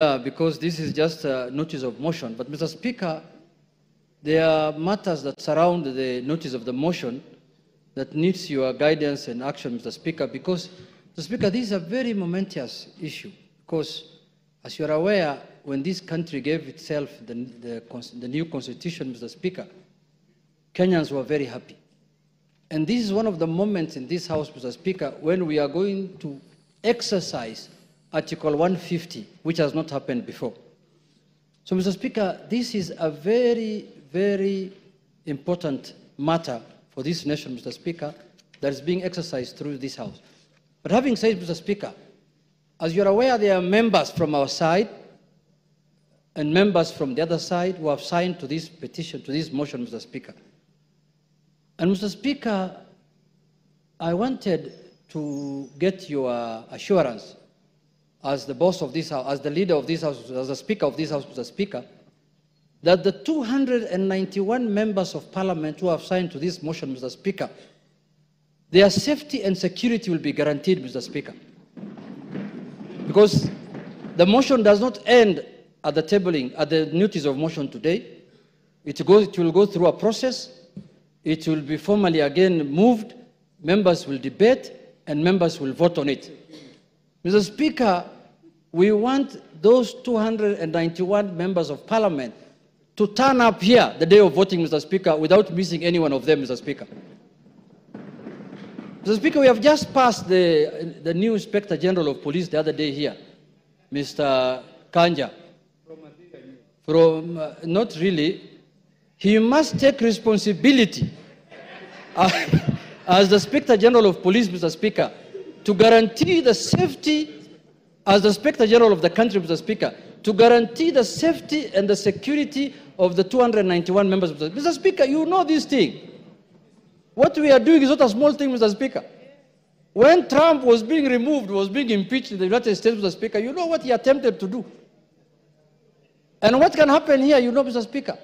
Because this is just a notice of motion. But, Mr. Speaker, there are matters that surround the notice of the motion that needs your guidance and action, Mr. Speaker, because, Mr. Speaker, this is a very momentous issue. Because, as you are aware, when this country gave itself the new constitution, Mr. Speaker, Kenyans were very happy. And this is one of the moments in this House, Mr. Speaker, when we are going to exercise Article 150, which has not happened before. So, Mr. Speaker, this is a very, very important matter for this nation, Mr. Speaker, that is being exercised through this House. But having said, Mr. Speaker, as you're aware, there are members from our side and members from the other side who have signed to this petition, to this motion, Mr. Speaker. And, Mr. Speaker, I wanted to get your assurance as the boss of this House, as the leader of this House, as the Speaker of this House, Mr. Speaker, that the 291 members of Parliament who have signed to this motion, Mr. Speaker, their safety and security will be guaranteed, Mr. Speaker. Because the motion does not end at the tabling, at the notice of motion today. It will go through a process. It will be formally again moved. Members will debate, and members will vote on it. Mr. Speaker, we want those 291 members of Parliament to turn up here the day of voting, Mr. Speaker, without missing any one of them, Mr. Speaker. Mr. Speaker, we have just passed the new Inspector General of Police the other day here, Mr. Kanja. Not really. He must take responsibility as the Inspector General of Police, Mr. Speaker, to guarantee the safety, as the Inspector General of the country, Mr. Speaker, to guarantee the safety and the security of the 291 members. Mr. Speaker, you know this thing. What we are doing is not a small thing, Mr. Speaker. When Trump was being removed, was being impeached in the United States, Mr. Speaker, you know what he attempted to do. And what can happen here, you know, Mr. Speaker.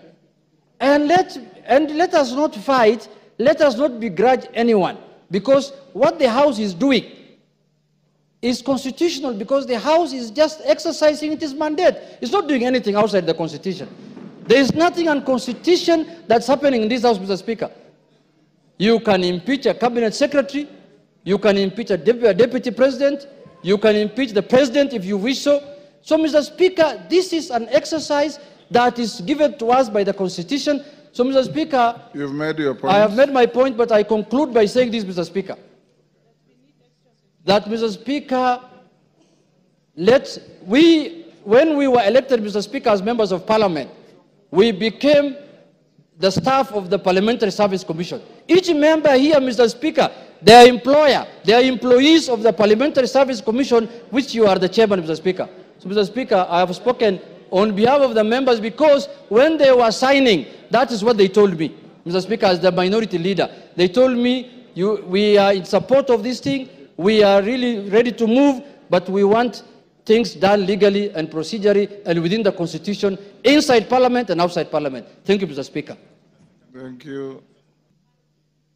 And let us not fight, let us not begrudge anyone, because what the House is doing is constitutional, because the House is just exercising its mandate. It's not doing anything outside the Constitution. There is nothing unconstitutional that's happening in this House, Mr. Speaker. You can impeach a cabinet secretary, you can impeach a deputy president, you can impeach the president if you wish so. So, Mr. Speaker, this is an exercise that is given to us by the Constitution. So, Mr. Speaker, you've made your point. I have made my point, but I conclude by saying this, Mr. Speaker. That, Mr. Speaker, when we were elected, Mr. Speaker, as members of Parliament, we became the staff of the Parliamentary Service Commission. Each member here, Mr. Speaker, their employer, they are employees of the Parliamentary Service Commission, which you are the chairman, Mr. Speaker. So, Mr. Speaker, I have spoken on behalf of the members because when they were signing, that is what they told me, Mr. Speaker, as the minority leader. They told me, we are in support of this thing, we are really ready to move, but we want things done legally and procedurally and within the Constitution, inside Parliament and outside Parliament. Thank you, Mr. Speaker. Thank you.